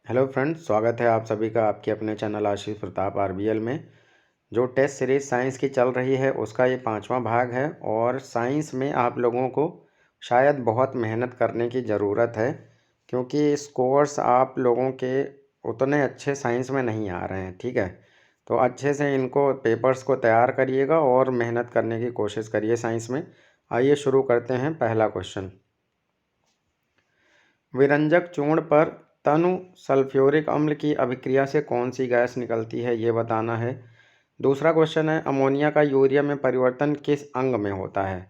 Hello friends, स्वागत है आप सभी का आपके अपने चैनल आशीष प्रताप आरबीएल में। जो टेस्ट सीरीज़ साइंस की चल रही है उसका ये 5वां भाग है और साइंस में आप लोगों को शायद बहुत मेहनत करने की ज़रूरत है, क्योंकि स्कोर्स आप लोगों के उतने अच्छे साइंस में नहीं आ रहे हैं। ठीक है, तो अच्छे से इनको पेपर्स को तैयार करिएगा और मेहनत करने की कोशिश करिए साइंस में। आइए शुरू करते हैं। पहला क्वेश्चन, विरंजक चूर्ण पर तनु सल्फ्यूरिक अम्ल की अभिक्रिया से कौन सी गैस निकलती है, ये बताना है। दूसरा क्वेश्चन है, अमोनिया का यूरिया में परिवर्तन किस अंग में होता है।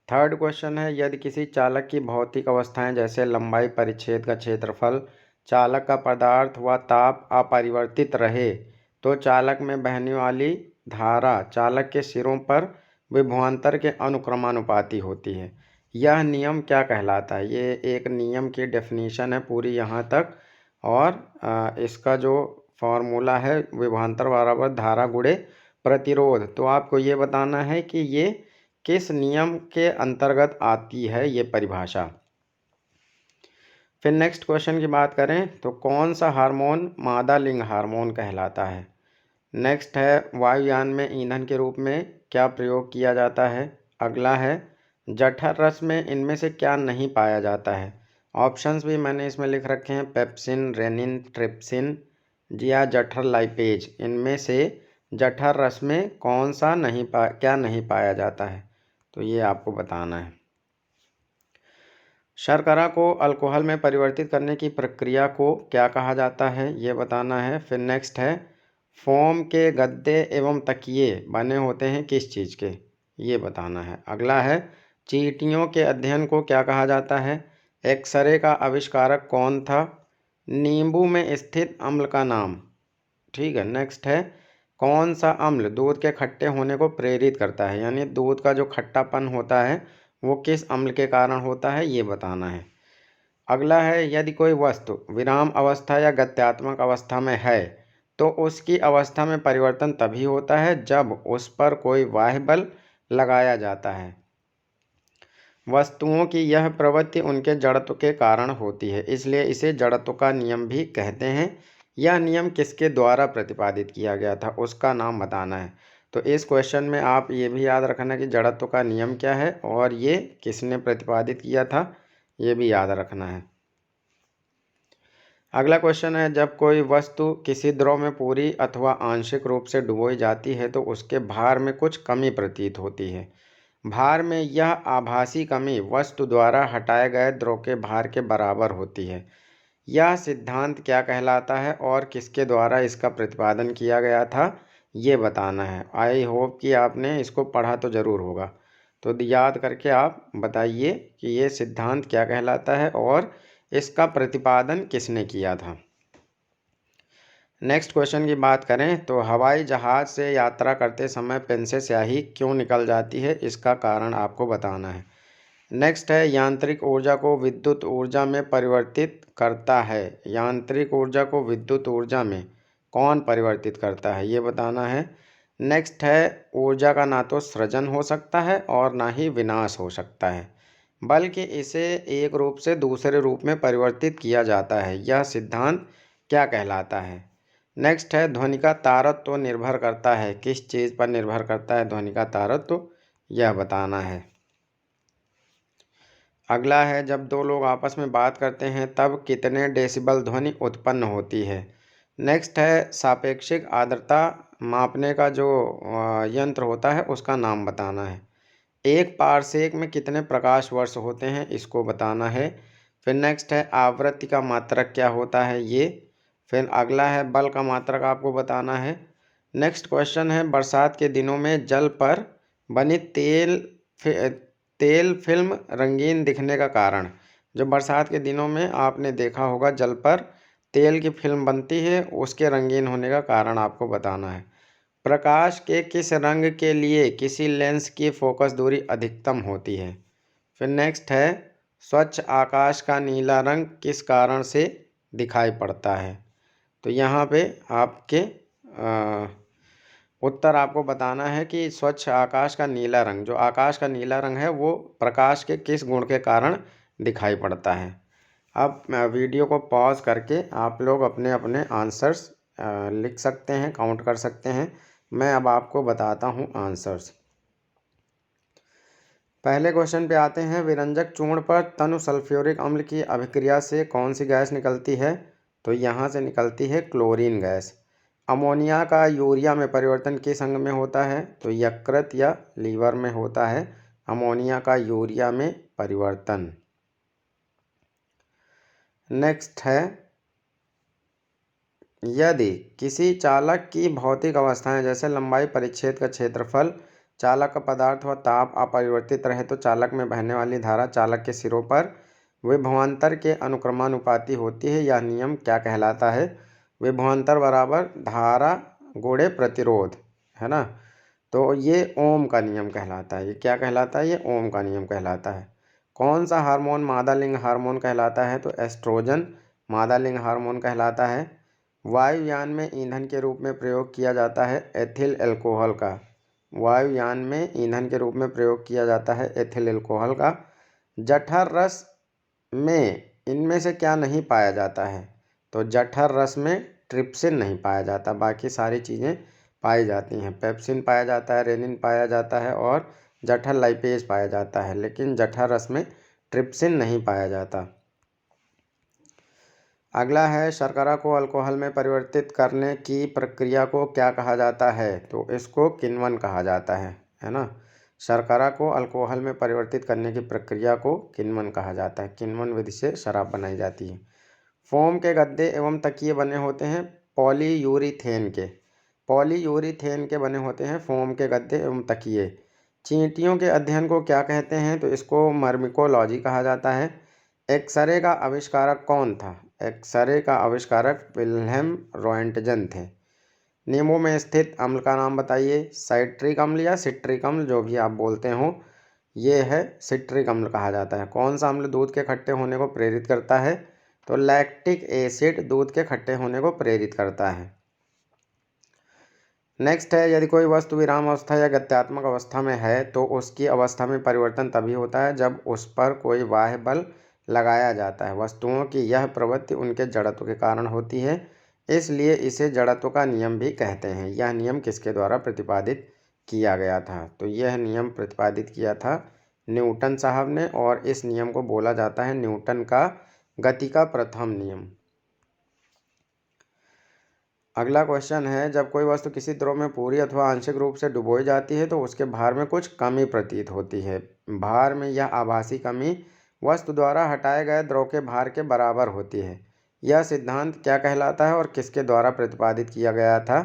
थर्ड क्वेश्चन है, यदि किसी चालक की भौतिक अवस्थाएं जैसे लंबाई, परिच्छेद का क्षेत्रफल, चालक का पदार्थ व ताप अपरिवर्तित रहे तो चालक में बहने वाली धारा चालक के सिरों पर विभवांतर के अनुक्रमानुपाती होती है। यह नियम क्या कहलाता है। ये एक नियम की डेफिनेशन है पूरी यहाँ तक, और इसका जो फॉर्मूला है विभवांतर बराबर धारा गुणे प्रतिरोध। तो आपको ये बताना है कि ये किस नियम के अंतर्गत आती है ये परिभाषा। फिर नेक्स्ट क्वेश्चन की बात करें तो कौन सा हार्मोन मादा लिंग हार्मोन कहलाता है। नेक्स्ट है, वायुयान में ईंधन के रूप में क्या प्रयोग किया जाता है। अगला है, जठर रस में इनमें से क्या नहीं पाया जाता है। ऑप्शंस भी मैंने इसमें लिख रखे हैं, पेप्सिन, रेनिन, ट्रिप्सिन या जठर लाइपेज। इनमें से जठर रस में कौन सा क्या नहीं पाया जाता है, तो ये आपको बताना है। शर्करा को अल्कोहल में परिवर्तित करने की प्रक्रिया को क्या कहा जाता है, ये बताना है। फिर नेक्स्ट है, फोम के गद्दे एवं तकिए बने होते हैं किस चीज़ के, ये बताना है। अगला है, चींटियों के अध्ययन को क्या कहा जाता है। एक्सरे का आविष्कारक कौन था। नींबू में स्थित अम्ल का नाम। ठीक है, नेक्स्ट है, कौन सा अम्ल दूध के खट्टे होने को प्रेरित करता है, यानी दूध का जो खट्टापन होता है वो किस अम्ल के कारण होता है, ये बताना है। अगला है, यदि कोई वस्तु विराम अवस्था या गत्यात्मक अवस्था में है तो उसकी अवस्था में परिवर्तन तभी होता है जब उस पर कोई बाह्य बल लगाया जाता है। वस्तुओं की यह प्रवृत्ति उनके जड़त्व के कारण होती है, इसलिए इसे जड़त्व का नियम भी कहते हैं। यह नियम किसके द्वारा प्रतिपादित किया गया था, उसका नाम बताना है। तो इस क्वेश्चन में आप ये भी याद रखना कि जड़त्व का नियम क्या है और ये किसने प्रतिपादित किया था, ये भी याद रखना है। अगला क्वेश्चन है, जब कोई वस्तु किसी द्रव में पूरी अथवा आंशिक रूप से डुबोई जाती है तो उसके भार में कुछ कमी प्रतीत होती है। भार में यह आभासी कमी वस्तु द्वारा हटाए गए द्रव के भार के बराबर होती है। यह सिद्धांत क्या कहलाता है और किसके द्वारा इसका प्रतिपादन किया गया था, ये बताना है। आई होप कि आपने इसको पढ़ा तो ज़रूर होगा, तो याद करके आप बताइए कि ये सिद्धांत क्या कहलाता है और इसका प्रतिपादन किसने किया था। नेक्स्ट क्वेश्चन की बात करें तो हवाई जहाज़ से यात्रा करते समय पेन से स्याही क्यों निकल जाती है, इसका कारण आपको बताना है। नेक्स्ट है, यांत्रिक ऊर्जा को विद्युत ऊर्जा में परिवर्तित करता है। यांत्रिक ऊर्जा को विद्युत ऊर्जा में कौन परिवर्तित करता है, ये बताना है। नेक्स्ट है, ऊर्जा का ना तो सृजन हो सकता है और ना ही विनाश हो सकता है, बल्कि इसे एक रूप से दूसरे रूप में परिवर्तित किया जाता है। यह सिद्धांत क्या कहलाता है। नेक्स्ट है, ध्वनि का तारत्व निर्भर करता है, किस चीज़ पर निर्भर करता है ध्वनि का तारत्व, यह बताना है। अगला है, जब दो लोग आपस में बात करते हैं तब कितने डेसिबल ध्वनि उत्पन्न होती है। नेक्स्ट है, सापेक्षिक आर्द्रता मापने का जो यंत्र होता है उसका नाम बताना है। एक पारसेक में कितने प्रकाश वर्ष होते हैं, इसको बताना है। फिर नेक्स्ट है, आवृत्ति का मात्रक क्या होता है ये। फिर अगला है, बल का मात्रक आपको बताना है। नेक्स्ट क्वेश्चन है, बरसात के दिनों में जल पर बनी तेल फिल्म रंगीन दिखने का कारण। जो बरसात के दिनों में आपने देखा होगा जल पर तेल की फिल्म बनती है, उसके रंगीन होने का कारण आपको बताना है। प्रकाश के किस रंग के लिए किसी लेंस की फोकस दूरी अधिकतम होती है। फिर नेक्स्ट है, स्वच्छ आकाश का नीला रंग किस कारण से दिखाई पड़ता है। तो यहाँ पे आपके उत्तर आपको बताना है कि स्वच्छ आकाश का नीला रंग, जो आकाश का नीला रंग है वो प्रकाश के किस गुण के कारण दिखाई पड़ता है। अब वीडियो को पॉज करके आप लोग अपने अपने आंसर्स लिख सकते हैं, काउंट कर सकते हैं। मैं अब आपको बताता हूँ आंसर्स। पहले क्वेश्चन पे आते हैं, विरंजक चूर्ण पर तनु सल्फ्यूरिक अम्ल की अभिक्रिया से कौन सी गैस निकलती है? तो यहाँ से निकलती है क्लोरीन गैस। अमोनिया का यूरिया में परिवर्तन किस अंग में होता है? तो यकृत या लीवर में होता है अमोनिया का यूरिया में परिवर्तन। नेक्स्ट है, यदि किसी चालक की भौतिक अवस्थाएं जैसे लंबाई, परिच्छेद का क्षेत्रफल, चालक का पदार्थ व ताप अपरिवर्तित रहे तो चालक में बहने वाली धारा चालक के सिरों पर विभवांतर के अनुक्रमानुपाती होती है। यह नियम क्या कहलाता है? विभवांतर बराबर धारा गुणे प्रतिरोध, है ना। तो ये ओम का नियम कहलाता है। ये क्या कहलाता है? ये ओम का नियम कहलाता है। कौन सा हार्मोन मादा लिंग हार्मोन कहलाता है? तो एस्ट्रोजन मादा लिंग हार्मोन कहलाता है। वायुयान में ईंधन के रूप में प्रयोग किया जाता है एथिल अल्कोहल का। वायुयान में ईंधन के रूप में प्रयोग किया जाता है एथिल अल्कोहल का। जठर रस में इनमें से क्या नहीं पाया जाता है? तो जठर रस में ट्रिप्सिन नहीं पाया जाता, बाकी सारी चीज़ें पाई जाती हैं। पेप्सिन पाया जाता है, रेनिन पाया जाता है और जठर लाइपेज पाया जाता है, लेकिन जठर रस में ट्रिप्सिन नहीं पाया जाता। अगला है, शर्करा को अल्कोहल में परिवर्तित करने की प्रक्रिया को क्या कहा जाता है? तो इसको किण्वन कहा जाता है ना। शर्करा को अल्कोहल में परिवर्तित करने की प्रक्रिया को किण्वन कहा जाता है। किण्वन विधि से शराब बनाई जाती है। फोम के गद्दे एवं तकिए बने होते हैं पॉलीयूरीथेन के। पॉलीयूरीथेन के बने होते हैं फोम के गद्दे एवं तकिए। चींटियों के अध्ययन को क्या कहते हैं? तो इसको मर्मिकोलॉजी कहा जाता है। एक्सरे का आविष्कारक कौन था? एक्सरे का आविष्कारक विल्हेम रॉयंटजन थे। नींबू में स्थित अम्ल का नाम बताइए। साइट्रिक अम्ल या सिट्रिक अम्ल, जो भी आप बोलते हो, ये है सिट्रिक अम्ल कहा जाता है। कौन सा अम्ल दूध के खट्टे होने को प्रेरित करता है? तो लैक्टिक एसिड दूध के खट्टे होने को प्रेरित करता है। नेक्स्ट है, यदि कोई वस्तु विराम अवस्था या गत्यात्मक अवस्था में है तो उसकी अवस्था में परिवर्तन तभी होता है जब उस पर कोई बाह्य बल लगाया जाता है। वस्तुओं की यह प्रवृत्ति उनके जड़त्व के कारण होती है, इसलिए इसे जड़त्व का नियम भी कहते हैं। यह नियम किसके द्वारा प्रतिपादित किया गया था? तो यह नियम प्रतिपादित किया था न्यूटन साहब ने, और इस नियम को बोला जाता है न्यूटन का गति का प्रथम नियम। अगला क्वेश्चन है, जब कोई वस्तु किसी द्रव में पूरी अथवा आंशिक रूप से डुबोई जाती है तो उसके भार में कुछ कमी प्रतीत होती है। भार में यह आभासी कमी वस्तु द्वारा हटाए गए द्रव के भार के बराबर होती है। यह सिद्धांत क्या कहलाता है और किसके द्वारा प्रतिपादित किया गया था?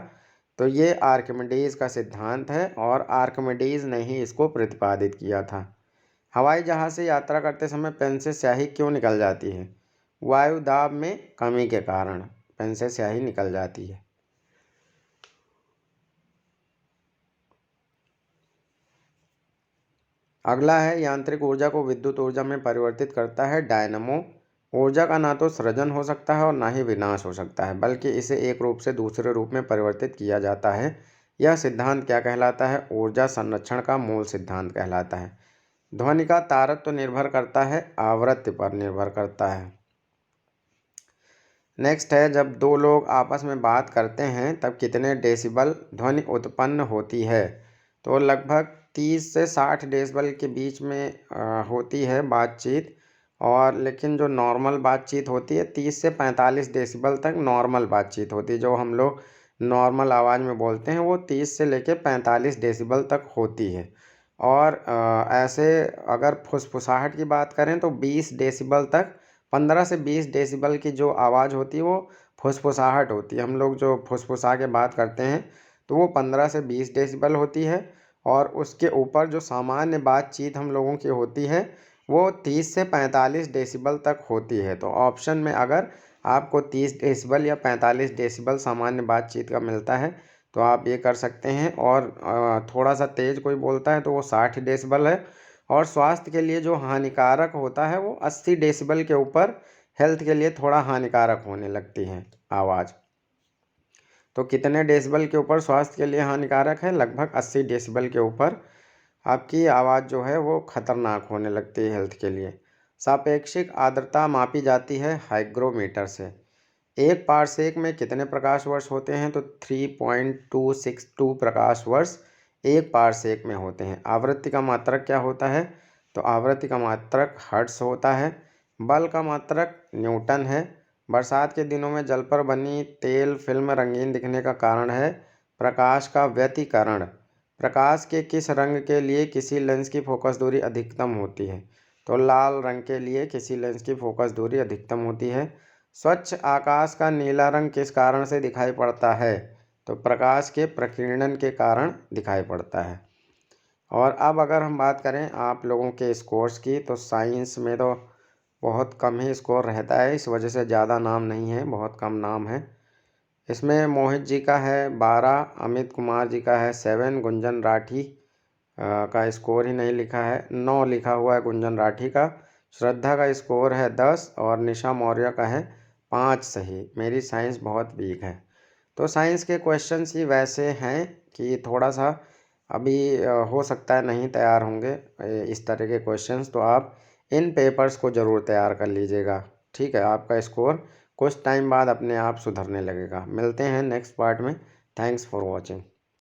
तो ये आर्किमिडीज का सिद्धांत है, और आर्किमिडीज ने ही इसको प्रतिपादित किया था। हवाई जहाज से यात्रा करते समय पेन से स्याही क्यों निकल जाती है? वायु दाब में कमी के कारण पेन से स्याही निकल जाती है। अगला है, यांत्रिक ऊर्जा को विद्युत ऊर्जा में परिवर्तित करता है डायनमो। ऊर्जा का ना तो सृजन हो सकता है और ना ही विनाश हो सकता है, बल्कि इसे एक रूप से दूसरे रूप में परिवर्तित किया जाता है। यह सिद्धांत क्या कहलाता है? ऊर्जा संरक्षण का मूल सिद्धांत कहलाता है। ध्वनि का तारतम्य निर्भर करता है आवृत्ति पर निर्भर करता है। नेक्स्ट है, जब दो लोग आपस में बात करते हैं तब कितने डेसिबल ध्वनि उत्पन्न होती है? तो लगभग 30 से 60 डेसिबल के बीच में होती है बातचीत, और लेकिन जो नॉर्मल बातचीत होती है 30 से 45 डेसिबल तक नॉर्मल बातचीत होती है। जो हम लोग नॉर्मल आवाज़ में बोलते हैं वो 30 से लेके 45 डेसिबल तक होती है। और ऐसे अगर फुसफुसाहट की बात करें तो 20 डेसिबल तक, 15 से 20 डेसिबल की जो आवाज़ होती है वो फुसफुसाहट होती है। हम लोग जो फुसफुसा के बात करते हैं तो वो 15 से 20 डेसिबल होती है, और उसके ऊपर जो सामान्य बातचीत हम लोगों की होती है वो 30 से 45 डेसिबल तक होती है। तो ऑप्शन में अगर आपको 30 डेसिबल या 45 डेसिबल सामान्य बातचीत का मिलता है तो आप ये कर सकते हैं। और थोड़ा सा तेज़ कोई बोलता है तो वो 60 डेसिबल है, और स्वास्थ्य के लिए जो हानिकारक होता है वो 80 डेसिबल के ऊपर हेल्थ के लिए थोड़ा हानिकारक होने लगती है आवाज़। तो कितने डेसिबल के ऊपर स्वास्थ्य के लिए हानिकारक है? लगभग 80 डेसिबल के ऊपर आपकी आवाज़ जो है वो खतरनाक होने लगती है हेल्थ के लिए। सापेक्षिक आर्द्रता मापी जाती है हाइग्रोमीटर से। एक पारसेक में कितने प्रकाश वर्ष होते हैं? तो 3.262 प्रकाश वर्ष एक पारसेक में होते हैं। आवृत्ति का मात्रक क्या होता है? तो आवृत्ति का मात्रक हर्ट्ज होता है। बल का मात्रक न्यूटन है। बरसात के दिनों में जल पर बनी तेल फिल्म रंगीन दिखने का कारण है प्रकाश का व्यतिकरण। प्रकाश के किस रंग के लिए किसी लेंस की फोकस दूरी अधिकतम होती है? तो लाल रंग के लिए किसी लेंस की फोकस दूरी अधिकतम होती है। स्वच्छ आकाश का नीला रंग किस कारण से दिखाई पड़ता है? तो प्रकाश के प्रकीर्णन के कारण दिखाई पड़ता है। और अब अगर हम बात करें आप लोगों के स्कोर्स की, तो साइंस में तो बहुत कम ही स्कोर रहता है, इस वजह से ज़्यादा नाम नहीं है, बहुत कम नाम है। इसमें मोहित जी का है 12, अमित कुमार जी का है 7, गुंजन राठी का स्कोर ही नहीं लिखा है, 9 लिखा हुआ है गुंजन राठी का। श्रद्धा का स्कोर है 10 और निशा मौर्य का है 5 सही। मेरी साइंस बहुत वीक है। तो साइंस के क्वेश्चंस ही वैसे हैं कि थोड़ा सा अभी हो सकता है नहीं तैयार होंगे इस तरह के क्वेश्चंस, तो आप इन पेपर्स को ज़रूर तैयार कर लीजिएगा। ठीक है, आपका स्कोर कुछ टाइम बाद अपने आप सुधरने लगेगा। मिलते हैं नेक्स्ट पार्ट में। Thanks for watching.